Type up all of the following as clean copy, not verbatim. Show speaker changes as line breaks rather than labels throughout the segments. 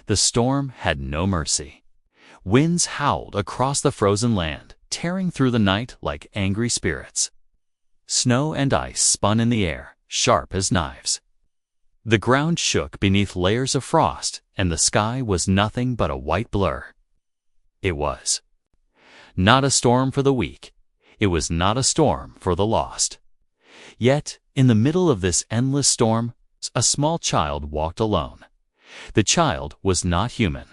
The storm had no mercy. Winds howled across the frozen land, tearing through the night like angry spirits. Snow and ice spun in the air, sharp as knives. The ground shook beneath layers of frost, and the sky was nothing but a white blur. It was not a storm for the weak. It was not a storm for the lost. Yet, in the middle of this endless storm, a small child walked alone. The child was not human.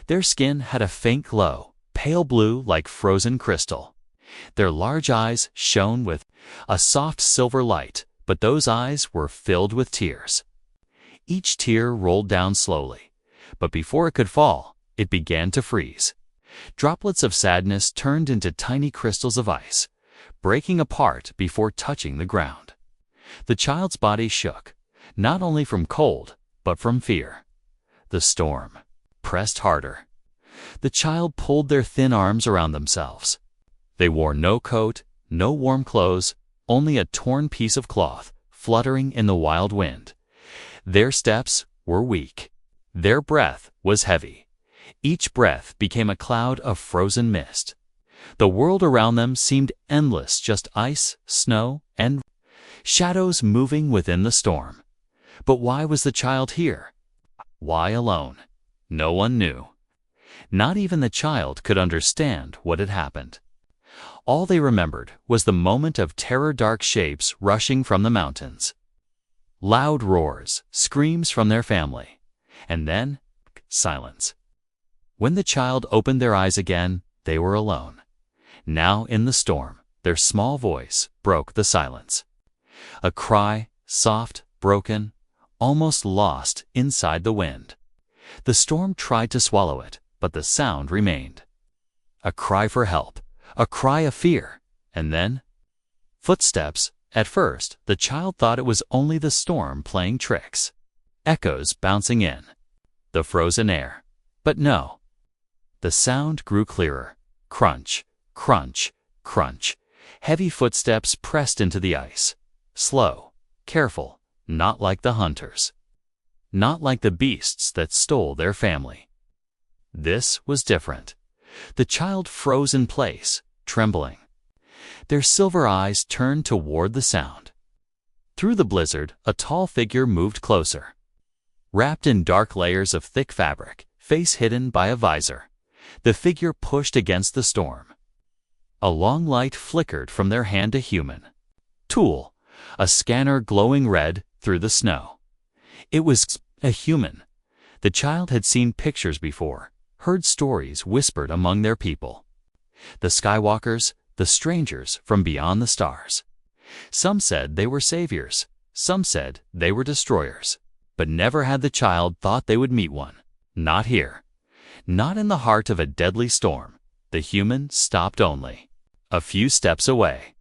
Their skin had a faint glow, pale blue like frozen crystal. Their large eyes shone with a soft silver light, but those eyes were filled with tears. Each tear rolled down slowly, but before it could fall, it began to freeze. Droplets of sadness turned into tiny crystals of ice, breaking apart before touching the ground. The child's body shook, not only from cold, but from fear. The storm pressed harder. The child pulled their thin arms around themselves. They wore no coat, no warm clothes, only a torn piece of cloth fluttering in the wild wind. Their steps were weak. Their breath was heavy. Each breath became a cloud of frozen mist. The world around them seemed endless, just ice, snow, and shadows moving within the storm. But why was the child here? Why alone? No one knew. Not even the child could understand what had happened. All they remembered was the moment of terror, dark shapes rushing from the mountains. Loud roars, screams from their family, and then silence. When the child opened their eyes again, they were alone. Now in the storm, their small voice broke the silence. A cry, soft, broken, almost lost inside the wind. The storm tried to swallow it, but the sound remained. A cry for help, a cry of fear, and then footsteps. At first, the child thought it was only the storm playing tricks. Echoes bouncing in the frozen air. But no. The sound grew clearer. Crunch, crunch, crunch. Heavy footsteps pressed into the ice. Slow, careful, not like the hunters. Not like the beasts that stole their family. This was different. The child froze in place, trembling. Their silver eyes turned toward the sound. Through the blizzard, a tall figure moved closer. Wrapped in dark layers of thick fabric, face hidden by a visor, the figure pushed against the storm. A long light flickered from their hand, a human tool, a scanner glowing red through the snow. It was a human. The child had seen pictures before, heard stories whispered among their people. The Skywalkers, the strangers from beyond the stars. Some said they were saviors, some said they were destroyers, but never had the child thought they would meet one. Not here. Not in the heart of a deadly storm. The human stopped only a few steps away.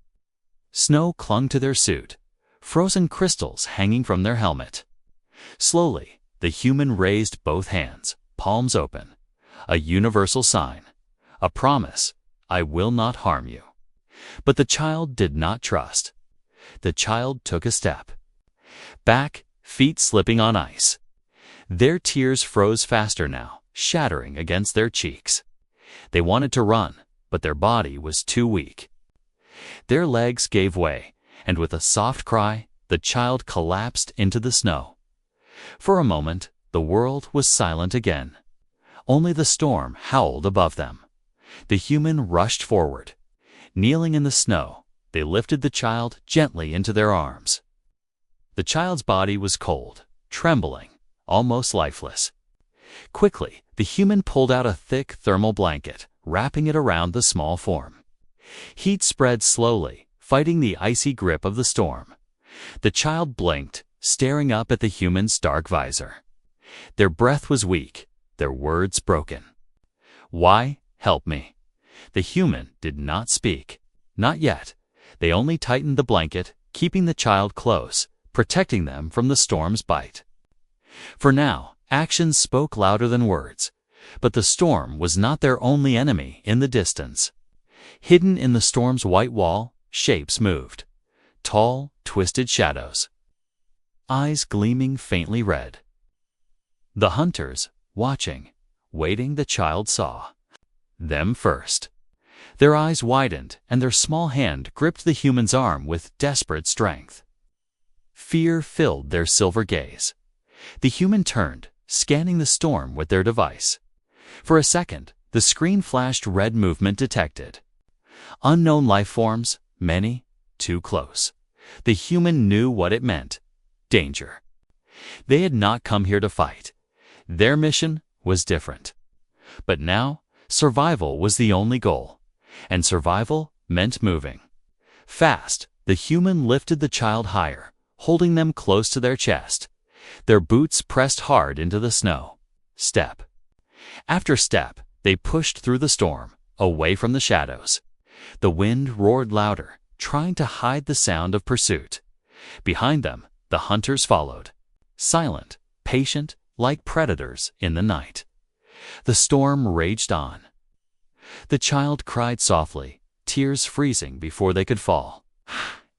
Snow clung to their suit, frozen crystals hanging from their helmet. Slowly, the human raised both hands, palms open, a universal sign, a promise: I will not harm you. But the child did not trust. The child took a step back, feet slipping on ice. Their tears froze faster now, shattering against their cheeks. They wanted to run, but their body was too weak. Their legs gave way, and with a soft cry, the child collapsed into the snow. For a moment, the world was silent again. Only the storm howled above them. The human rushed forward. Kneeling in the snow, they lifted the child gently into their arms. The child's body was cold, trembling, almost lifeless. Quickly, the human pulled out a thick thermal blanket, wrapping it around the small form. Heat spread slowly, fighting the icy grip of the storm. The child blinked, staring up at the human's dark visor. Their breath was weak, their words broken. Why? Help me. The human did not speak. Not yet. They only tightened the blanket, keeping the child close, protecting them from the storm's bite. For now, actions spoke louder than words. But the storm was not their only enemy in the distance. Hidden in the storm's white wall, shapes moved. Tall, twisted shadows. Eyes gleaming faintly red. The hunters, watching, waiting. The child saw them first. Their eyes widened, and their small hand gripped the human's arm with desperate strength. Fear filled their silver gaze. The human turned, scanning the storm with their device. For a second, the screen flashed red movement detected. Unknown life forms, many, too close. The human knew what it meant. Danger. They had not come here to fight. Their mission was different. But now, survival was the only goal. And survival meant moving. Fast, the human lifted the child higher, holding them close to their chest. Their boots pressed hard into the snow. Step after step, they pushed through the storm, away from the shadows. The wind roared louder, trying to hide the sound of pursuit. Behind them, the hunters followed, silent, patient, like predators in the night. The storm raged on. The child cried softly, tears freezing before they could fall.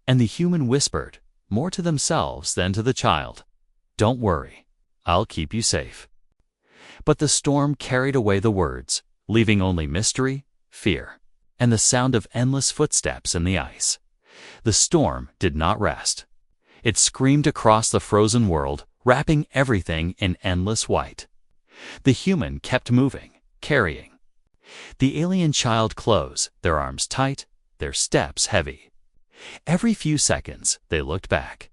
And the human whispered, more to themselves than to the child, "Don't worry, I'll keep you safe." But the storm carried away the words, leaving only mystery, fear, and the sound of endless footsteps in the ice. The storm did not rest. It screamed across the frozen world, wrapping everything in endless white. The human kept moving, carrying. The alien child closed, their arms tight, their steps heavy. Every few seconds, they looked back.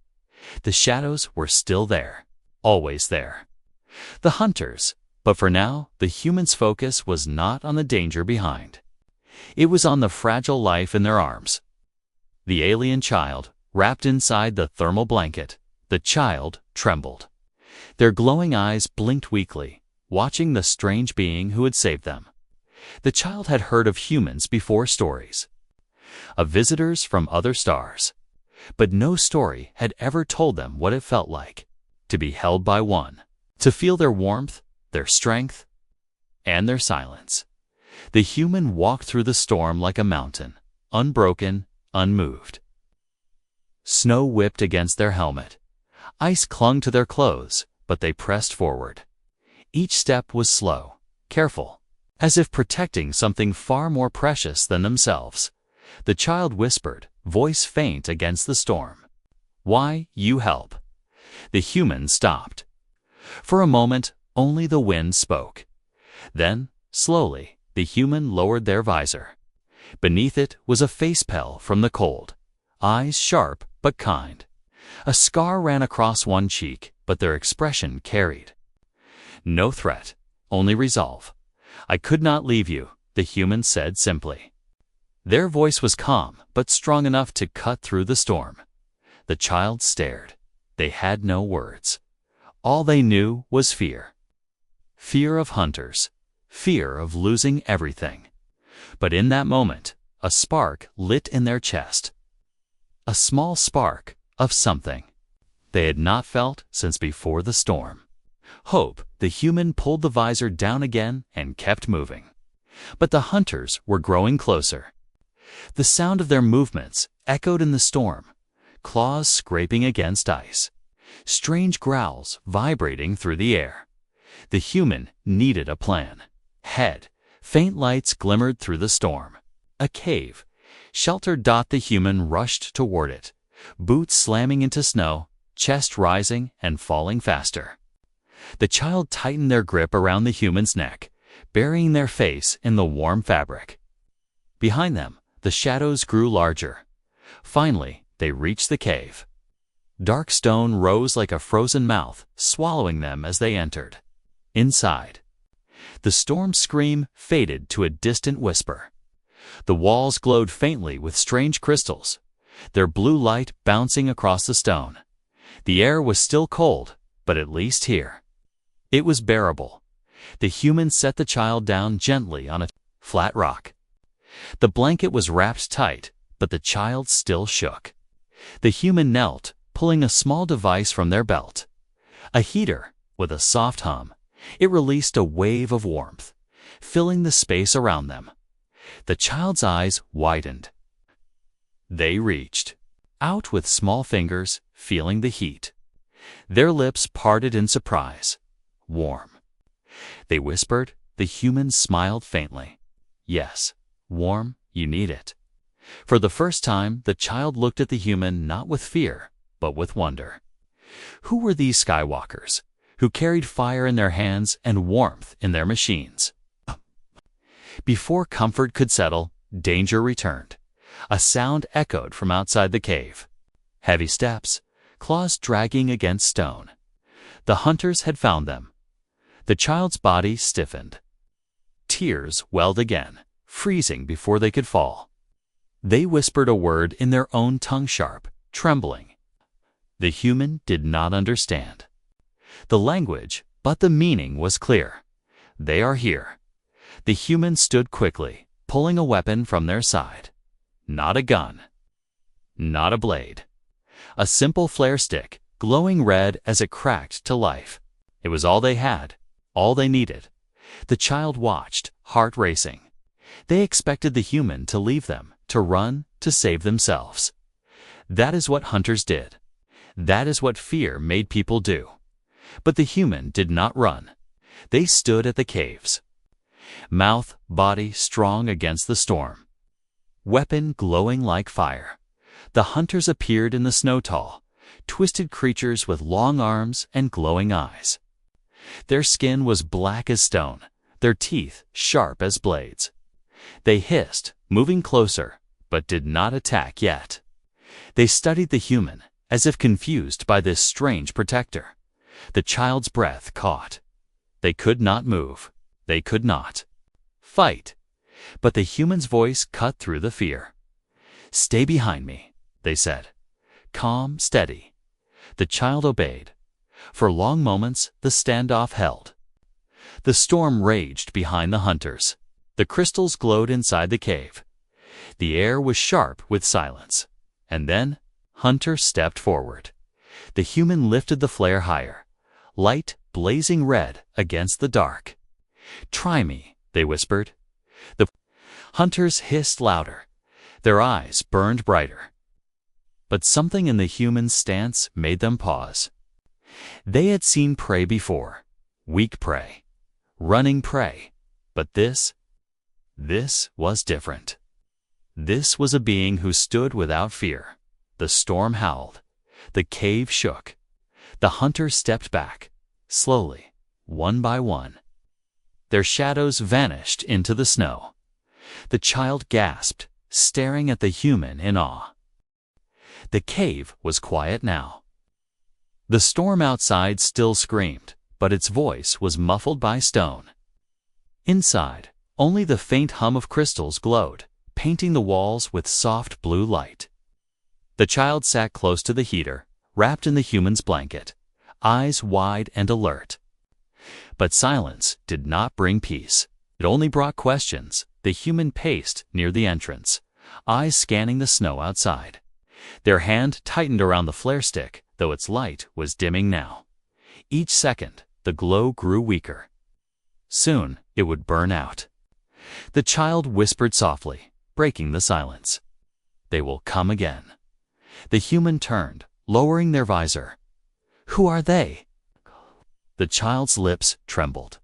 The shadows were still there, always there. The hunters, but for now, the human's focus was not on the danger behind. It was on the fragile life in their arms. The alien child, wrapped inside the thermal blanket, the child trembled. Their glowing eyes blinked weakly, watching the strange being who had saved them. The child had heard of humans before, stories of visitors from other stars, but no story had ever told them what it felt like to be held by one, to feel their warmth, their strength, and their silence. The human walked through the storm like a mountain, unbroken, unmoved. Snow whipped against their helmet. Ice clung to their clothes, but they pressed forward. Each step was slow, careful, as if protecting something far more precious than themselves. The child whispered, voice faint against the storm, "Why, you help." The human stopped. For a moment, only the wind spoke. Then, slowly, the human lowered their visor. Beneath it was a face pale from the cold, eyes sharp but kind. A scar ran across one cheek, but their expression carried no threat, only resolve. "I could not leave you," the human said simply. Their voice was calm, but strong enough to cut through the storm. The child stared. They had no words. All they knew was fear. Fear of hunters. Fear of losing everything. But in that moment, a spark lit in their chest. A small spark of something they had not felt since before the storm. Hope. The human pulled the visor down again and kept moving. But the hunters were growing closer. The sound of their movements echoed in the storm, claws scraping against ice, strange growls vibrating through the air. The human needed a plan. Head. Faint lights glimmered through the storm. A cave. Shelter. The human rushed toward it, boots slamming into snow, chest rising and falling faster. The child tightened their grip around the human's neck, burying their face in the warm fabric. Behind them, the shadows grew larger. Finally, they reached the cave. Dark stone rose like a frozen mouth, swallowing them as they entered. Inside, the storm scream faded to a distant whisper. The walls glowed faintly with strange crystals, their blue light bouncing across the stone. The air was still cold, but at least here it was bearable. The human set the child down gently on a flat rock. The blanket was wrapped tight, but the child still shook. The human knelt, pulling a small device from their belt. A heater, with a soft hum. It released a wave of warmth, filling the space around them. The child's eyes widened. They reached out with small fingers, feeling the heat. Their lips parted in surprise. Warm. They whispered. The human smiled faintly. Yes, warm, you need it. For the first time, the child looked at the human not with fear, but with wonder. Who were these skywalkers, who carried fire in their hands and warmth in their machines? Before comfort could settle, danger returned. A sound echoed from outside the cave. Heavy steps, claws dragging against stone. The hunters had found them. The child's body stiffened. Tears welled again, freezing before they could fall. They whispered a word in their own tongue, sharp, trembling. The human did not understand the language, but the meaning was clear. They are here. The human stood quickly, pulling a weapon from their side. Not a gun. Not a blade. A simple flare stick, glowing red as it cracked to life. It was all they had, all they needed. The child watched, heart racing. They expected the human to leave them, to run, to save themselves. That is what hunters did. That is what fear made people do. But the human did not run. They stood at the caves. Mouth, body strong against the storm. Weapon glowing like fire. The hunters appeared in the snow tall, twisted creatures with long arms and glowing eyes. Their skin was black as stone, their teeth sharp as blades. They hissed, moving closer, but did not attack yet. They studied the human, as if confused by this strange protector. The child's breath caught. They could not move. They could not fight. But the human's voice cut through the fear. "Stay behind me," they said. Calm, steady. The child obeyed. For long moments, the standoff held. The storm raged behind the hunters. The crystals glowed inside the cave. The air was sharp with silence. And then, Hunter stepped forward. The human lifted the flare higher, light blazing red against the dark. "Try me," they whispered. The hunters hissed louder. Their eyes burned brighter. But something in the human's stance made them pause. They had seen prey before, weak prey, running prey, but this was different. This was a being who stood without fear. The storm howled. The cave shook. The hunters stepped back, slowly, one by one. Their shadows vanished into the snow. The child gasped, staring at the human in awe. The cave was quiet now. The storm outside still screamed, but its voice was muffled by stone. Inside, only the faint hum of crystals glowed, painting the walls with soft blue light. The child sat close to the heater, wrapped in the human's blanket, eyes wide and alert. But silence did not bring peace. It only brought questions. The human paced near the entrance, eyes scanning the snow outside. Their hand tightened around the flare stick, though its light was dimming now. Each second, the glow grew weaker. Soon, it would burn out. The child whispered softly, breaking the silence. "They will come again." The human turned, lowering their visor. "Who are they?" The child's lips trembled.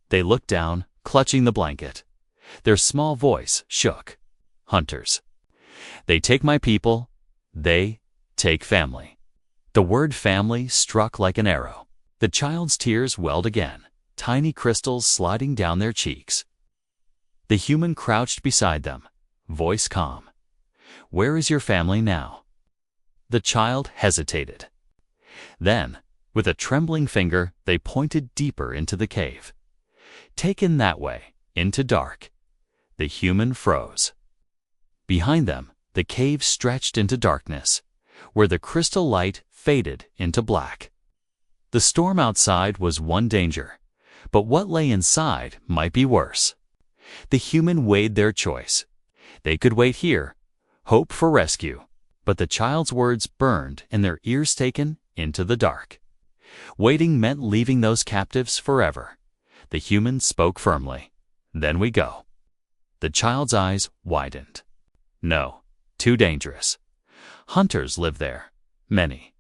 They looked down, clutching the blanket. Their small voice shook. "Hunters. They take my people. They take family." The word family struck like an arrow. The child's tears welled again, tiny crystals sliding down their cheeks. The human crouched beside them, voice calm. "Where is your family now?" The child hesitated. Then, with a trembling finger, they pointed deeper into the cave. Taken that way, into dark. The human froze. Behind them, the cave stretched into darkness, where the crystal light faded into black. The storm outside was one danger, but what lay inside might be worse. The human weighed their choice. They could wait here, hope for rescue, but the child's words burned in their ears, taken into the dark. Waiting meant leaving those captives forever. The human spoke firmly. "Then we go." The child's eyes widened. "No, too dangerous. Hunters live there, many."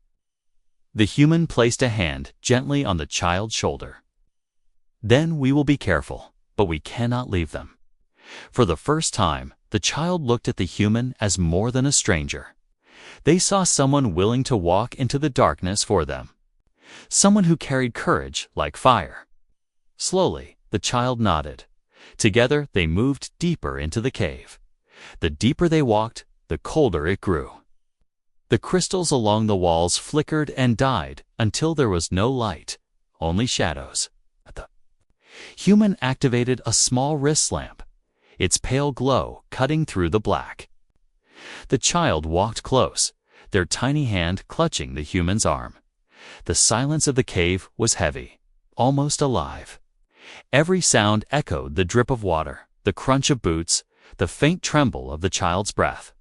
The human placed a hand gently on the child's shoulder. Then we will be careful, but we cannot leave them." For the first time, the child looked at the human as more than a stranger. They saw someone willing to walk into the darkness for them. Someone who carried courage like fire. Slowly, the child nodded. Together, they moved deeper into the cave. The deeper they walked, the colder it grew. The crystals along the walls flickered and died until there was no light, only shadows. The human activated a small wrist lamp, its pale glow cutting through the black. The child walked close, their tiny hand clutching the human's arm. The silence of the cave was heavy, almost alive. Every sound echoed: the drip of water, the crunch of boots, the faint tremble of the child's breath.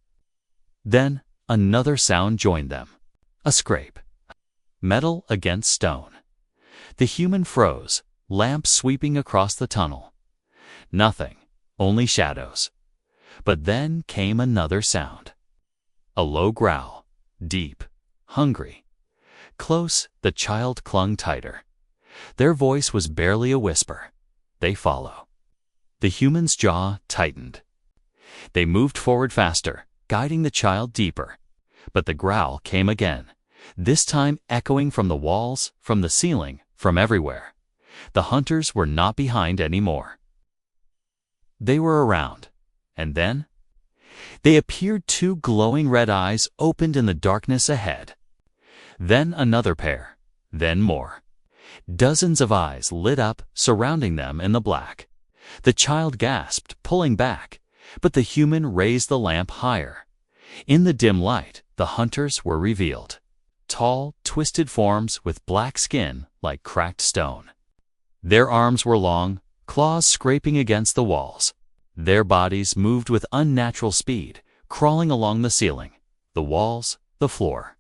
Then another sound joined them. A scrape. Metal against stone. The human froze, lamp sweeping across the tunnel. Nothing, only shadows. But then came another sound. A low growl, deep, hungry. Close, the child clung tighter. Their voice was barely a whisper. They follow. The human's jaw tightened. They moved forward faster, guiding the child deeper. But the growl came again, this time echoing from the walls, from the ceiling, from everywhere. The hunters were not behind anymore. They were around. And then? They appeared. Two glowing red eyes opened in the darkness ahead. Then another pair. Then more. Dozens of eyes lit up, surrounding them in the black. The child gasped, pulling back, but the human raised the lamp higher. In the dim light, the hunters were revealed. Tall, twisted forms with black skin like cracked stone. Their arms were long, claws scraping against the walls. Their bodies moved with unnatural speed, crawling along the ceiling, the walls, the floor.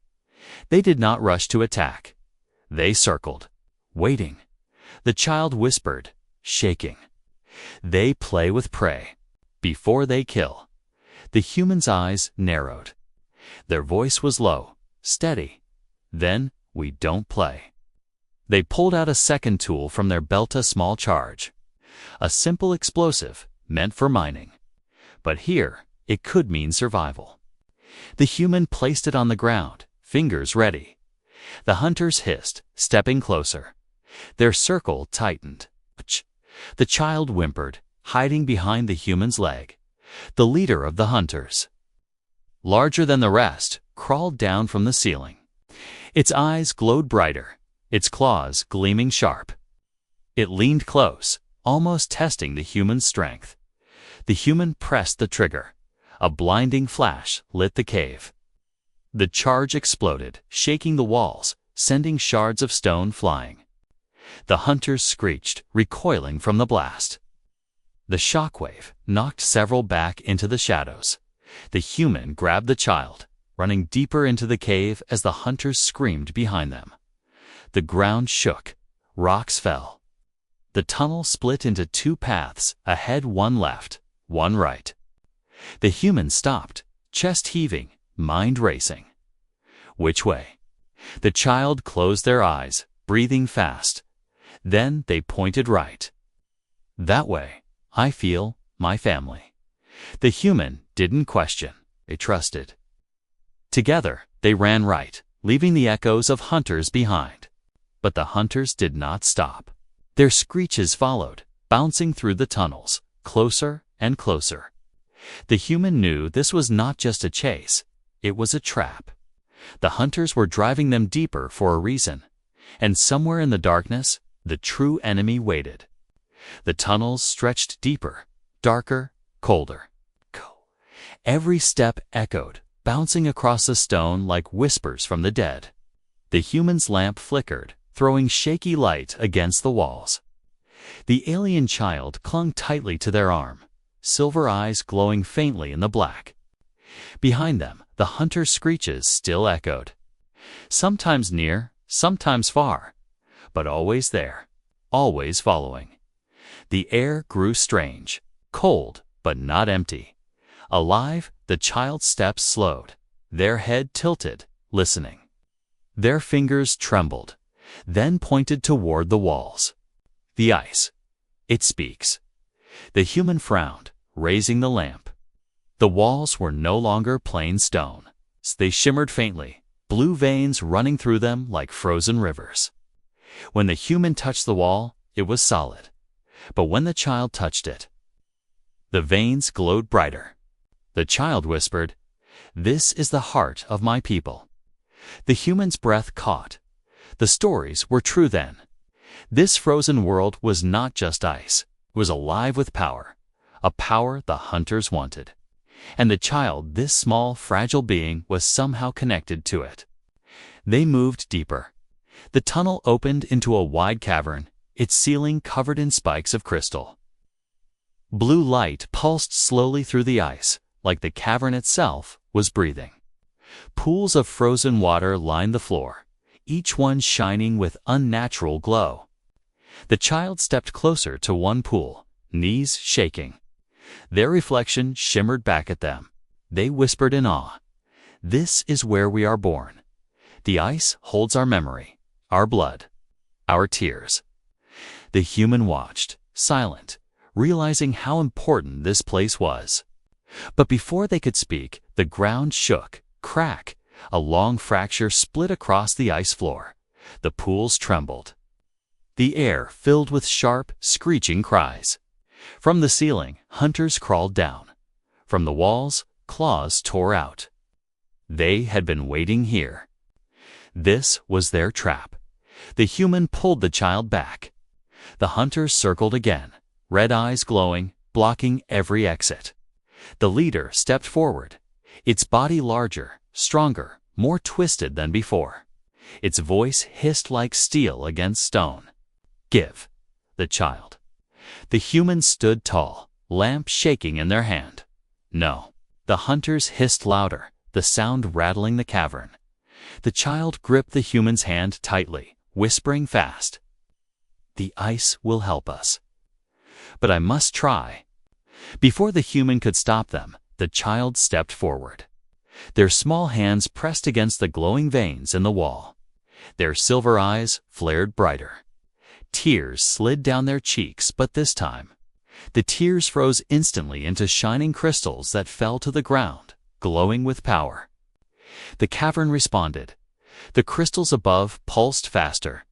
They did not rush to attack. They circled, waiting. The child whispered, shaking. They play with prey. Before they kill. The human's eyes narrowed. Their voice was low, steady. Then, we don't play. They pulled out a second tool from their belt, a small charge. A simple explosive, meant for mining. But here, it could mean survival. The human placed it on the ground, fingers ready. The hunters hissed, stepping closer. Their circle tightened. The child whimpered, hiding behind the human's leg. The leader of the hunters, larger than the rest, crawled down from the ceiling. Its eyes glowed brighter, its claws gleaming sharp. It leaned close, almost testing the human's strength. The human pressed the trigger. A blinding flash lit the cave. The charge exploded, shaking the walls, sending shards of stone flying. The hunters screeched, recoiling from the blast. The shockwave knocked several back into the shadows. The human grabbed the child, running deeper into the cave as the hunters screamed behind them. The ground shook. Rocks fell. The tunnel split into two paths, ahead one left, one right. The human stopped, chest heaving, mind racing. Which way? The child closed their eyes, breathing fast. Then they pointed right. That way. I feel my family. The human didn't question, they trusted. Together, they ran right, leaving the echoes of hunters behind. But the hunters did not stop. Their screeches followed, bouncing through the tunnels, closer and closer. The human knew this was not just a chase, it was a trap. The hunters were driving them deeper for a reason, and somewhere in the darkness, the true enemy waited. The tunnels stretched deeper, darker, colder. Every step echoed, bouncing across the stone like whispers from the dead. The human's lamp flickered, throwing shaky light against the walls. The alien child clung tightly to their arm, silver eyes glowing faintly in the black. Behind them, the hunter's screeches still echoed. Sometimes near, sometimes far, but always there, always following. The air grew strange, cold, but not empty. Alive, the child's steps slowed, their head tilted, listening. Their fingers trembled, then pointed toward the walls. The ice. It speaks. The human frowned, raising the lamp. The walls were no longer plain stone. They shimmered faintly, blue veins running through them like frozen rivers. When the human touched the wall, it was solid. But when the child touched it, the veins glowed brighter. The child whispered, "This is the heart of my people." The human's breath caught. The stories were true then. This frozen world was not just ice. It was alive with power, a power the hunters wanted. And the child, this small, fragile being, was somehow connected to it. They moved deeper. The tunnel opened into a wide cavern, its ceiling covered in spikes of crystal. Blue light pulsed slowly through the ice, like the cavern itself was breathing. Pools of frozen water lined the floor, each one shining with unnatural glow. The child stepped closer to one pool, knees shaking. Their reflection shimmered back at them. They whispered in awe, "This is where we are born. The ice holds our memory, our blood, our tears." The human watched, silent, realizing how important this place was. But before they could speak, the ground shook. Crack! A long fracture split across the ice floor. The pools trembled. The air filled with sharp, screeching cries. From the ceiling, hunters crawled down. From the walls, claws tore out. They had been waiting here. This was their trap. The human pulled the child back. The hunters circled again, red eyes glowing, blocking every exit. The leader stepped forward, its body larger, stronger, more twisted than before. Its voice hissed like steel against stone. "Give." The child. The humans stood tall, lamp shaking in their hand. "No." The hunters hissed louder, the sound rattling the cavern. The child gripped the human's hand tightly, whispering fast, "The ice will help us. But I must try." Before the human could stop them, the child stepped forward. Their small hands pressed against the glowing veins in the wall. Their silver eyes flared brighter. Tears slid down their cheeks, but this time, the tears froze instantly into shining crystals that fell to the ground, glowing with power. The cavern responded. The crystals above pulsed faster.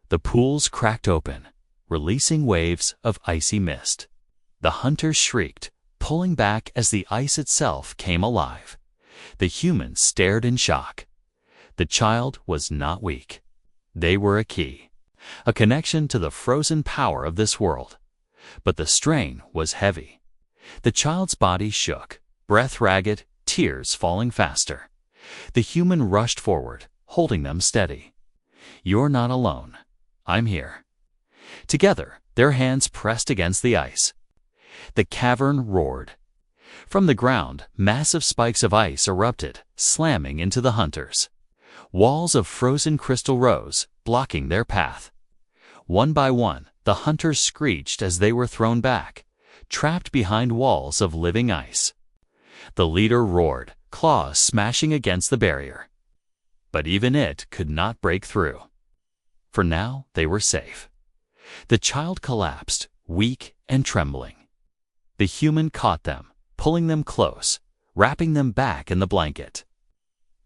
The pools cracked open, releasing waves of icy mist. The hunters shrieked, pulling back as the ice itself came alive. The humans stared in shock. The child was not weak. They were a key, a connection to the frozen power of this world. But the strain was heavy. The child's body shook, breath ragged, tears falling faster. The human rushed forward, holding them steady. "You're not alone. I'm here." Together, their hands pressed against the ice. The cavern roared. From the ground, massive spikes of ice erupted, slamming into the hunters. Walls of frozen crystal rose, blocking their path. One by one, the hunters screeched as they were thrown back, trapped behind walls of living ice. The leader roared, claws smashing against the barrier. But even it could not break through. For now, they were safe. The child collapsed, weak and trembling. The human caught them, pulling them close, wrapping them back in the blanket.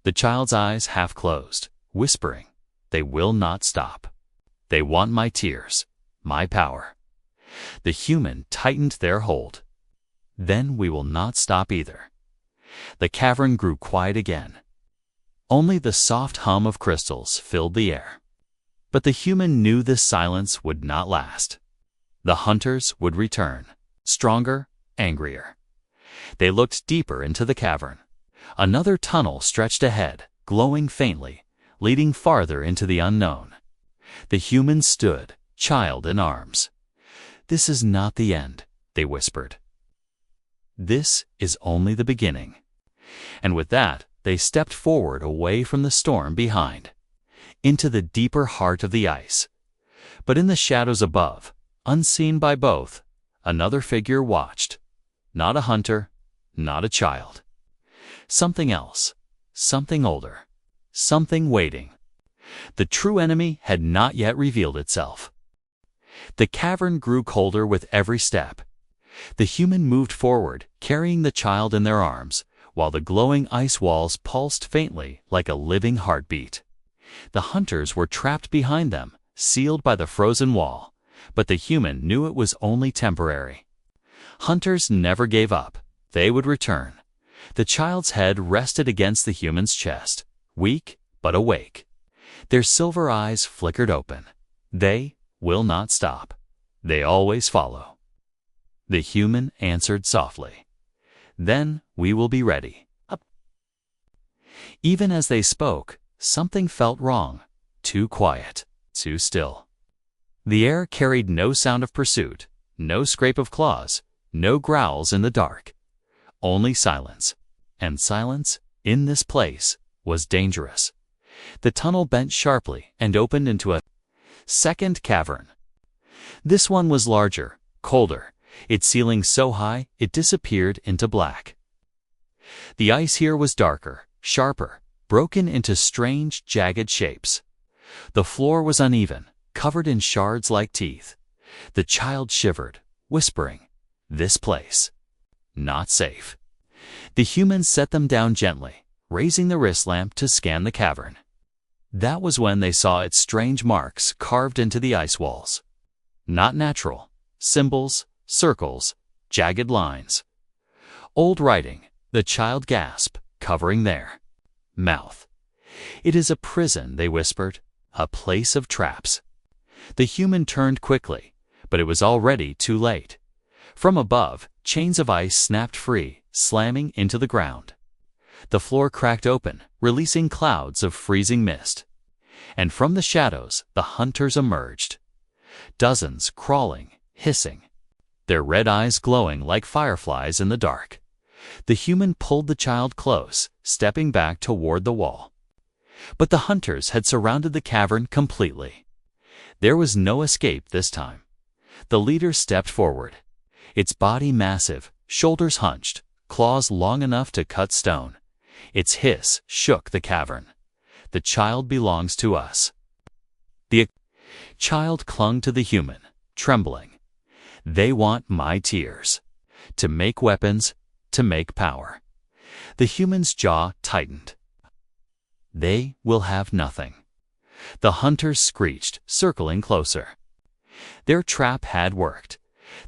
The child's eyes half closed, whispering, "They will not stop. They want my tears, my power." The human tightened their hold. "Then we will not stop either." The cavern grew quiet again. Only the soft hum of crystals filled the air. But the human knew this silence would not last. The hunters would return, stronger, angrier. They looked deeper into the cavern. Another tunnel stretched ahead, glowing faintly, leading farther into the unknown. The humans stood, child in arms. "This is not the end," they whispered. "This is only the beginning." And with that, they stepped forward away from the storm behind, into the deeper heart of the ice. But in the shadows above, unseen by both, another figure watched. Not a hunter, not a child. Something else, something older, something waiting. The true enemy had not yet revealed itself. The cavern grew colder with every step. The human moved forward, carrying the child in their arms, while the glowing ice walls pulsed faintly like a living heartbeat. The hunters were trapped behind them, sealed by the frozen wall, but the human knew it was only temporary. Hunters never gave up. They would return. The child's head rested against the human's chest, weak but awake. Their silver eyes flickered open. They will not stop. They always follow. The human answered softly, "Then we will be ready." Even as they spoke, something felt wrong. Too quiet, too still. The air carried no sound of pursuit, no scrape of claws, no growls in the dark. Only silence. And silence, in this place, was dangerous. The tunnel bent sharply and opened into a second cavern. This one was larger, colder, its ceiling so high it disappeared into black. The ice here was darker, sharper, broken into strange, jagged shapes. The floor was uneven, covered in shards like teeth. The child shivered, whispering, "This place. Not safe." The humans set them down gently, raising the wrist lamp to scan the cavern. That was when they saw its strange marks carved into the ice walls. Not natural. Symbols, circles, jagged lines. Old writing, the child gasped, covering their mouth. "It is a prison," they whispered, "a place of traps." The human turned quickly, but it was already too late. From above, chains of ice snapped free, slamming into the ground. The floor cracked open, releasing clouds of freezing mist. And from the shadows, the hunters emerged. Dozens crawling, hissing, their red eyes glowing like fireflies in the dark. The human pulled the child close, stepping back toward the wall. But the hunters had surrounded the cavern completely. There was no escape this time. The leader stepped forward, its body massive, shoulders hunched, claws long enough to cut stone. Its hiss shook the cavern. "The child belongs to us." The child clung to the human, trembling. "They want my tears. To make weapons, to make power." The human's jaw tightened. "They will have nothing." The hunters screeched, circling closer. Their trap had worked.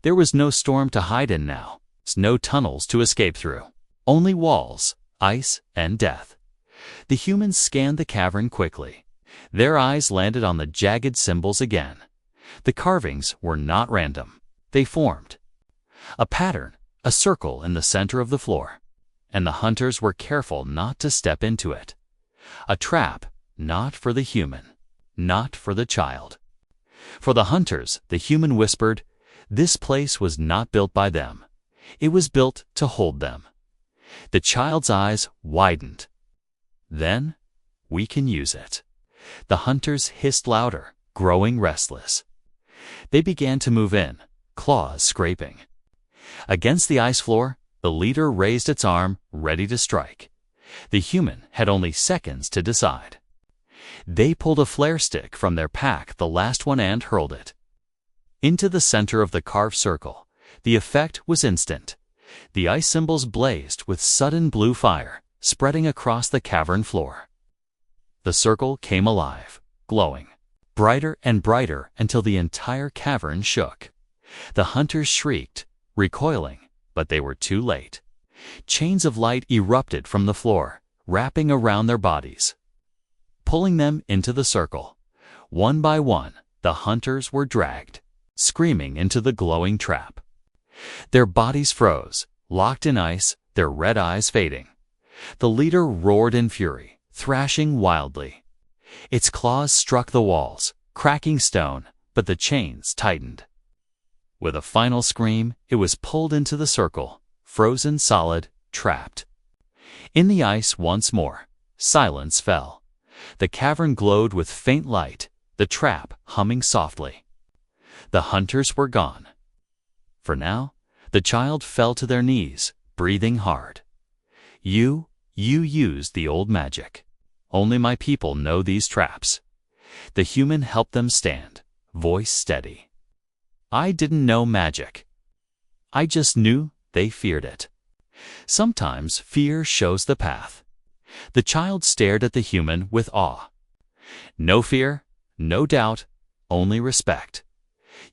There was no storm to hide in now, no tunnels to escape through. Only walls, ice, and death. The humans scanned the cavern quickly. Their eyes landed on the jagged symbols again. The carvings were not random. They formed a pattern, a circle in the center of the floor. And the hunters were careful not to step into it. A trap, not for the human, not for the child. For the hunters, the human whispered, this place was not built by them. It was built to hold them. The child's eyes widened. Then, we can use it. The hunters hissed louder, growing restless. They began to move in, claws scraping. Against the ice floor, the leader raised its arm, ready to strike. The human had only seconds to decide. They pulled a flare stick from their pack, the last one, and hurled it into the center of the carved circle. The effect was instant. The ice symbols blazed with sudden blue fire, spreading across the cavern floor. The circle came alive, glowing, brighter and brighter until the entire cavern shook. The hunters shrieked, recoiling, but they were too late. Chains of light erupted from the floor, wrapping around their bodies, pulling them into the circle. One by one, the hunters were dragged, screaming, into the glowing trap. Their bodies froze, locked in ice, their red eyes fading. The leader roared in fury, thrashing wildly. Its claws struck the walls, cracking stone, but the chains tightened. With a final scream, it was pulled into the circle, frozen solid, trapped. In the ice once more, silence fell. The cavern glowed with faint light, the trap humming softly. The hunters were gone. For now, the child fell to their knees, breathing hard. You used the old magic. Only my people know these traps." The human helped them stand, voice steady. I didn't know magic. I just knew they feared it. Sometimes fear shows the path. The child stared at the human with awe. No fear, no doubt, only respect.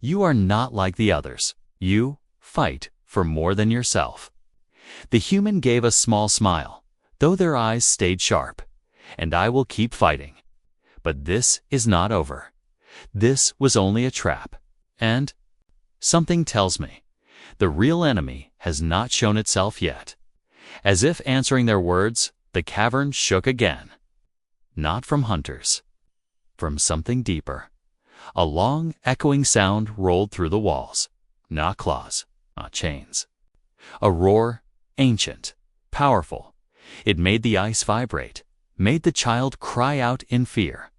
You are not like the others. You fight for more than yourself. The human gave a small smile, though their eyes stayed sharp. And I will keep fighting. But this is not over. This was only a trap. And something tells me the real enemy has not shown itself yet. As if answering their words, the cavern shook again. Not from hunters. From something deeper. A long, echoing sound rolled through the walls. Not claws, not chains. A roar, ancient, powerful. It made the ice vibrate, made the child cry out in fear.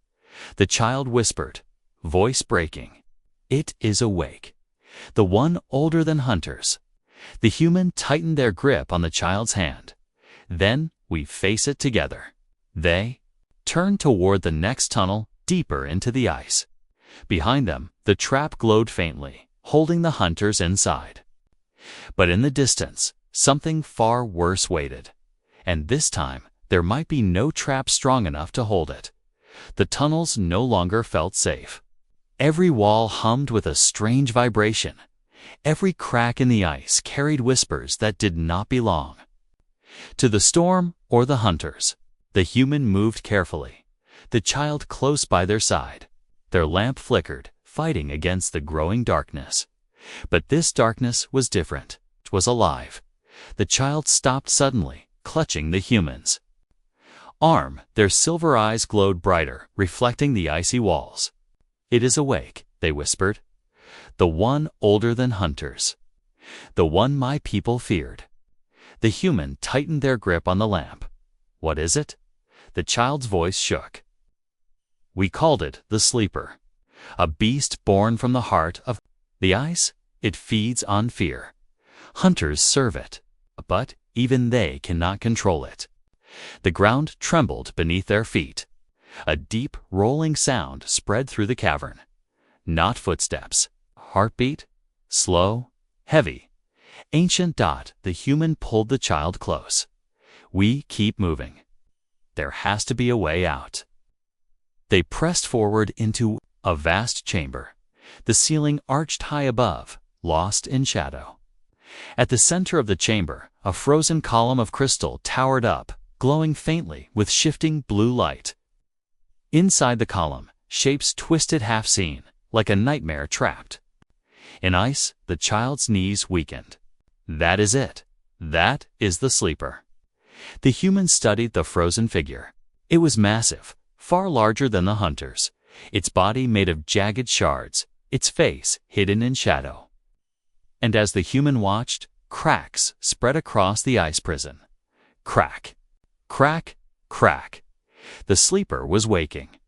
The child whispered, voice breaking, "It is awake." The one older than hunters. The human tightened their grip on the child's hand. Then we face it together. They turned toward the next tunnel, deeper into the ice. Behind them, the trap glowed faintly, holding the hunters inside. But in the distance, something far worse waited. And this time, there might be no trap strong enough to hold it. The tunnels no longer felt safe. Every wall hummed with a strange vibration. Every crack in the ice carried whispers that did not belong to the storm or the hunters. The human moved carefully, the child close by their side. Their lamp flickered, fighting against the growing darkness. But this darkness was different. It was alive. The child stopped suddenly, clutching the human's arm. Their silver eyes glowed brighter, reflecting the icy walls. "It is awake," they whispered. "The one older than hunters. The one my people feared." The human tightened their grip on the lamp. "What is it?" The child's voice shook. "We called it the sleeper. A beast born from the heart of the ice. It feeds on fear. Hunters serve it, but even they cannot control it." The ground trembled beneath their feet. A deep, rolling sound spread through the cavern. Not footsteps. Heartbeat. Slow. Heavy. Ancient Dot, the human pulled the child close. "We keep moving. There has to be a way out." They pressed forward into a vast chamber. The ceiling arched high above, lost in shadow. At the center of the chamber, a frozen column of crystal towered up, glowing faintly with shifting blue light. Inside the column, shapes twisted half-seen, like a nightmare trapped. In ice, the child's knees weakened. That is it. That is the sleeper. The human studied the frozen figure. It was massive, far larger than the hunters, its body made of jagged shards, its face hidden in shadow. And as the human watched, cracks spread across the ice prison. Crack, crack, crack. The sleeper was waking.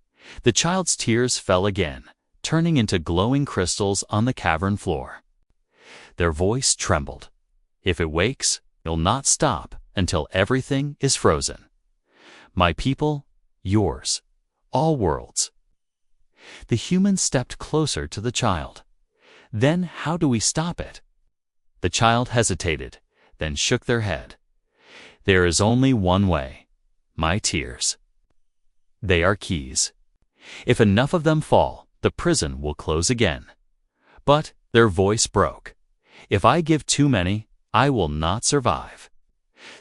The child's tears fell again, turning into glowing crystals on the cavern floor. Their voice trembled. "If it wakes, you'll not stop until everything is frozen. My people, yours, all worlds." The human stepped closer to the child. "Then how do we stop it?" The child hesitated, then shook their head. "There is only one way. My tears. They are keys. If enough of them fall, the prison will close again." But their voice broke. "If I give too many, I will not survive."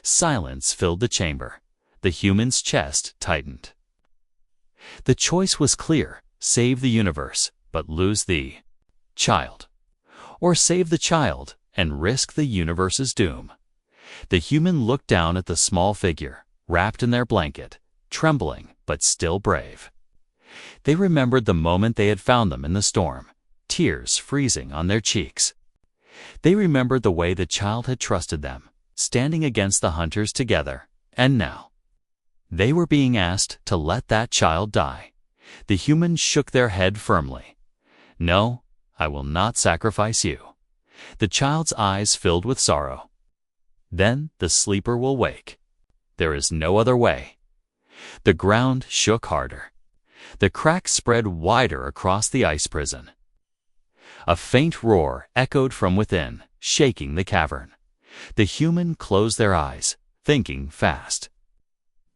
Silence filled the chamber. The human's chest tightened. The choice was clear: save the universe, but lose the child. Or save the child and risk the universe's doom. The human looked down at the small figure, wrapped in their blanket, trembling but still brave. They remembered the moment they had found them in the storm, tears freezing on their cheeks. They remembered the way the child had trusted them, standing against the hunters together, and now they were being asked to let that child die. The humans shook their head firmly. "No, I will not sacrifice you." The child's eyes filled with sorrow. "Then the sleeper will wake. There is no other way." The ground shook harder. The cracks spread wider across the ice prison. A faint roar echoed from within, shaking the cavern. The human closed their eyes, thinking fast.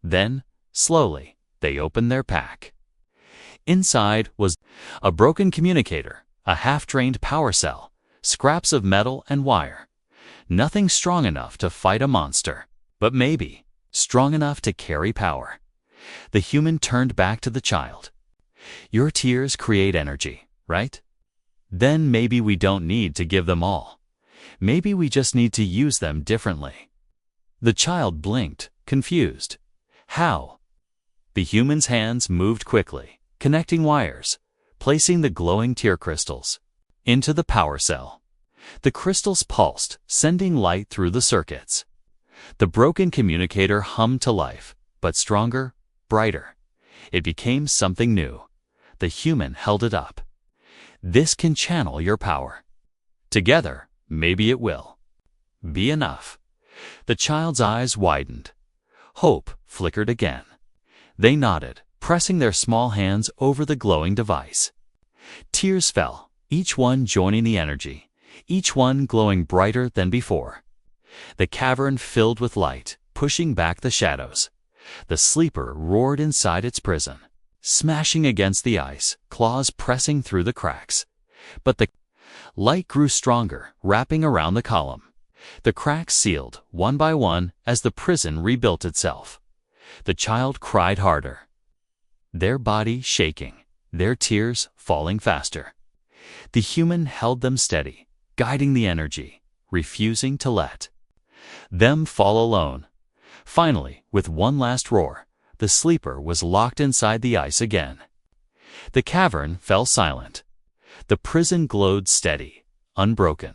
Then, slowly, they opened their pack. Inside was a broken communicator, a half-drained power cell, scraps of metal and wire. Nothing strong enough to fight a monster, but maybe strong enough to carry power. The human turned back to the child. Your tears create energy, right? Then maybe we don't need to give them all. Maybe we just need to use them differently. The child blinked, confused. How? The human's hands moved quickly, connecting wires, placing the glowing tear crystals into the power cell. The crystals pulsed, sending light through the circuits. The broken communicator hummed to life, but stronger, brighter. It became something new. The human held it up. This can channel your power. Together, maybe it will be enough. The child's eyes widened. Hope flickered again. They nodded, pressing their small hands over the glowing device. Tears fell, each one joining the energy, each one glowing brighter than before. The cavern filled with light, pushing back the shadows. The sleeper roared inside its prison, smashing against the ice, claws pressing through the cracks. But the light grew stronger, wrapping around the column. The cracks sealed, one by one, as the prison rebuilt itself. The child cried harder, their body shaking, their tears falling faster. The human held them steady, guiding the energy, refusing to let them fall alone. Finally, with one last roar, the sleeper was locked inside the ice again. The cavern fell silent. The prison glowed steady, unbroken.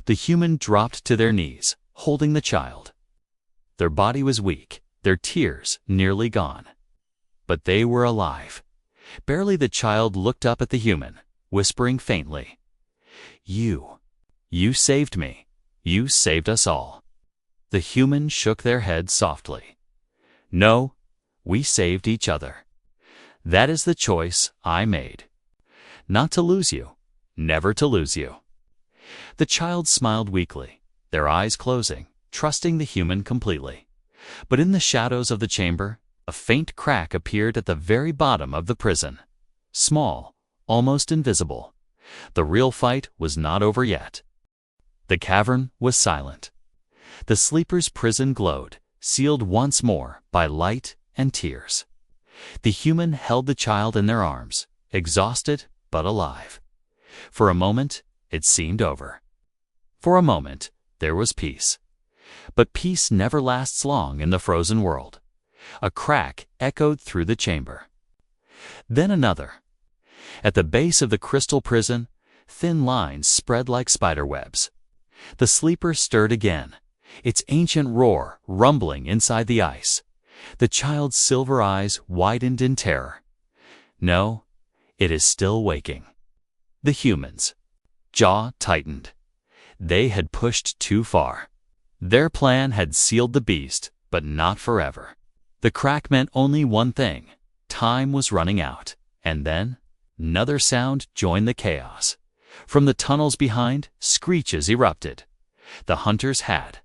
The human dropped to their knees, holding the child. Their body was weak, their tears nearly gone. But they were alive. Barely the child looked up at the human, whispering faintly, You saved me. You saved us all." The human shook their heads softly. "No, we saved each other. That is the choice I made. Not to lose you, never to lose you." The child smiled weakly, their eyes closing, trusting the human completely. But in the shadows of the chamber, a faint crack appeared at the very bottom of the prison. Small, almost invisible. The real fight was not over yet. The cavern was silent. The sleeper's prison glowed, sealed once more by light and tears. The human held the child in their arms, exhausted but alive. For a moment, it seemed over. For a moment, there was peace. But peace never lasts long in the frozen world. A crack echoed through the chamber. Then another. At the base of the crystal prison, thin lines spread like spider webs. The sleeper stirred again, its ancient roar rumbling inside the ice. The child's silver eyes widened in terror. No, it is still waking. The human's jaw tightened. They had pushed too far. Their plan had sealed the beast, but not forever. The crack meant only one thing. Time was running out. And then, another sound joined the chaos. From the tunnels behind, screeches erupted. The hunters had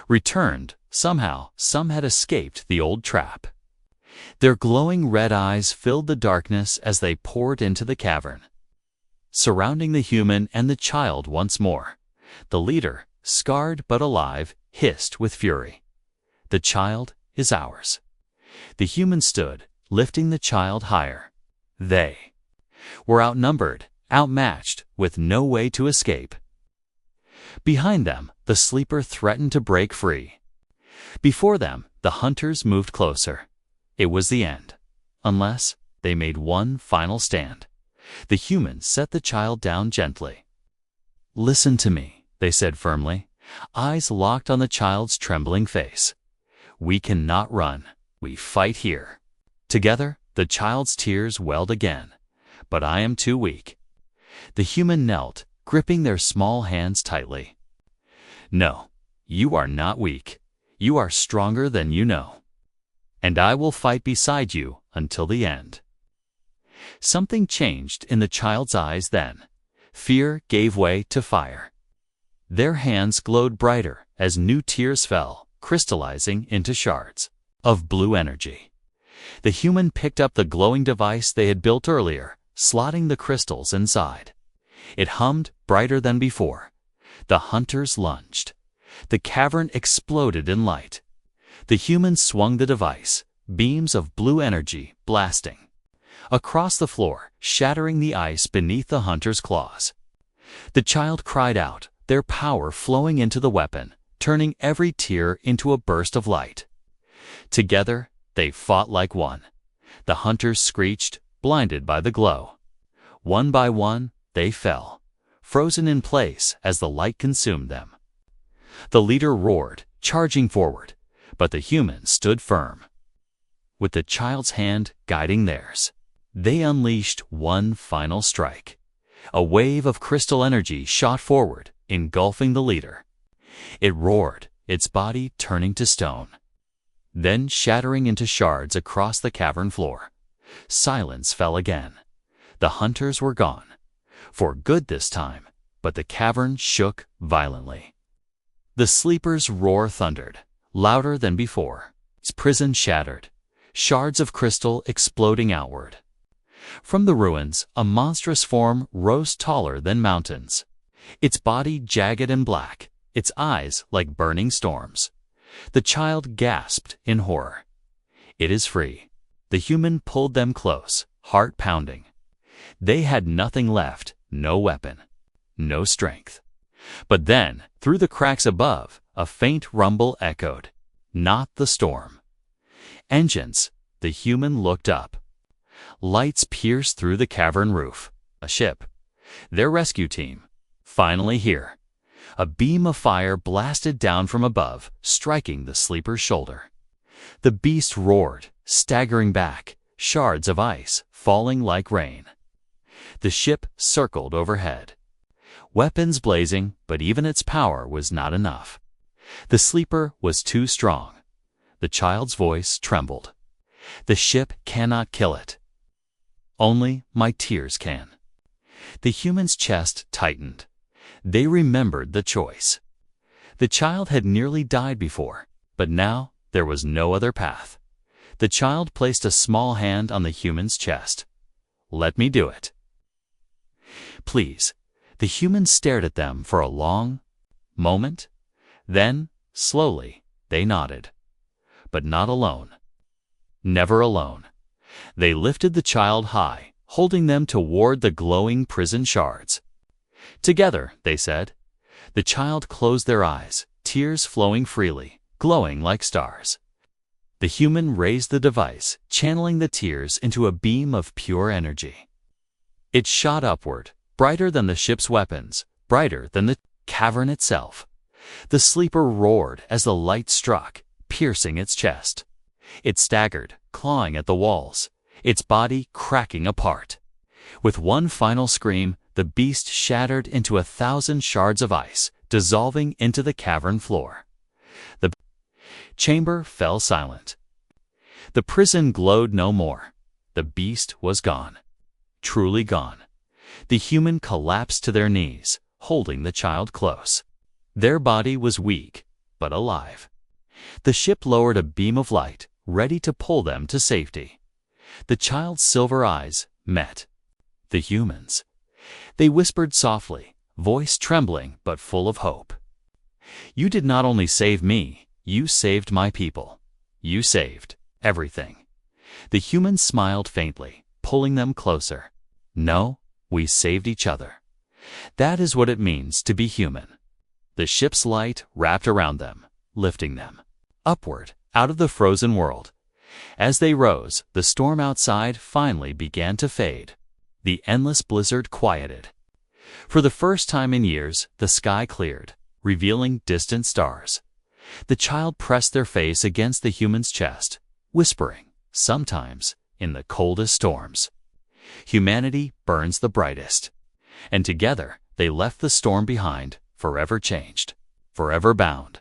returned. Somehow, some had escaped the old trap. Their glowing red eyes filled the darkness as they poured into the cavern, surrounding the human and the child once more. The leader, scarred but alive, hissed with fury. "The child is ours." The human stood, lifting the child higher. They were outnumbered, outmatched, with no way to escape. Behind them, the sleeper threatened to break free. Before them, the hunters moved closer. It was the end, unless they made one final stand. The humans set the child down gently. "Listen to me," they said firmly, eyes locked on the child's trembling face. "We cannot run. We fight here." Together, the child's tears welled again. "But I am too weak." The human knelt, gripping their small hands tightly. "No, you are not weak. You are stronger than you know. And I will fight beside you until the end." Something changed in the child's eyes then. Fear gave way to fire. Their hands glowed brighter as new tears fell, crystallizing into shards of blue energy. The human picked up the glowing device they had built earlier, slotting the crystals inside. It hummed brighter than before. The hunters lunged. The cavern exploded in light. The human swung the device, beams of blue energy blasting across the floor, shattering the ice beneath the hunter's claws. The child cried out, their power flowing into the weapon, turning every tear into a burst of light. Together, they fought like one. The hunters screeched, blinded by the glow. One by one, they fell, frozen in place as the light consumed them. The leader roared, charging forward, but the humans stood firm. With the child's hand guiding theirs, they unleashed one final strike. A wave of crystal energy shot forward, engulfing the leader. It roared, its body turning to stone, then shattering into shards across the cavern floor. Silence fell again. The hunters were gone, for good this time, but the cavern shook violently. The sleeper's roar thundered, louder than before. Its prison shattered, shards of crystal exploding outward. From the ruins, a monstrous form rose taller than mountains. Its body jagged and black, its eyes like burning storms. The child gasped in horror. It is free. The human pulled them close, heart pounding. They had nothing left, no weapon, no strength. But then, through the cracks above, a faint rumble echoed. Not the storm. Engines. The human looked up. Lights pierced through the cavern roof. A ship. Their rescue team. Finally here. A beam of fire blasted down from above, striking the sleeper's shoulder. The beast roared, staggering back, shards of ice falling like rain. The ship circled overhead. Weapons blazing, but even its power was not enough. The sleeper was too strong. The child's voice trembled. The ship cannot kill it. Only my tears can. The human's chest tightened. They remembered the choice. The child had nearly died before, but now there was no other path. The child placed a small hand on the human's chest. Let me do it. Please. The human stared at them for a long moment. Then, slowly, they nodded. But not alone. Never alone. They lifted the child high, holding them toward the glowing prison shards. Together, they said. The child closed their eyes, tears flowing freely, glowing like stars. The human raised the device, channeling the tears into a beam of pure energy. It shot upward, brighter than the ship's weapons, brighter than the cavern itself. The sleeper roared as the light struck, piercing its chest. It staggered, clawing at the walls, its body cracking apart. With one final scream, the beast shattered into 1,000 shards of ice, dissolving into the cavern floor. The chamber fell silent. The prison glowed no more. The beast was gone. Truly gone. The human collapsed to their knees, holding the child close. Their body was weak, but alive. The ship lowered a beam of light, ready to pull them to safety. The child's silver eyes met the human's. They whispered softly, voice trembling but full of hope. You did not only save me, you saved my people. You saved everything. The human smiled faintly, pulling them closer. No, we saved each other. That is what it means to be human. The ship's light wrapped around them, lifting them upward, out of the frozen world. As they rose, the storm outside finally began to fade. The endless blizzard quieted. For the first time in years, the sky cleared, revealing distant stars. The child pressed their face against the human's chest, whispering, sometimes, in the coldest storms, humanity burns the brightest. And together, they left the storm behind, forever changed, forever bound.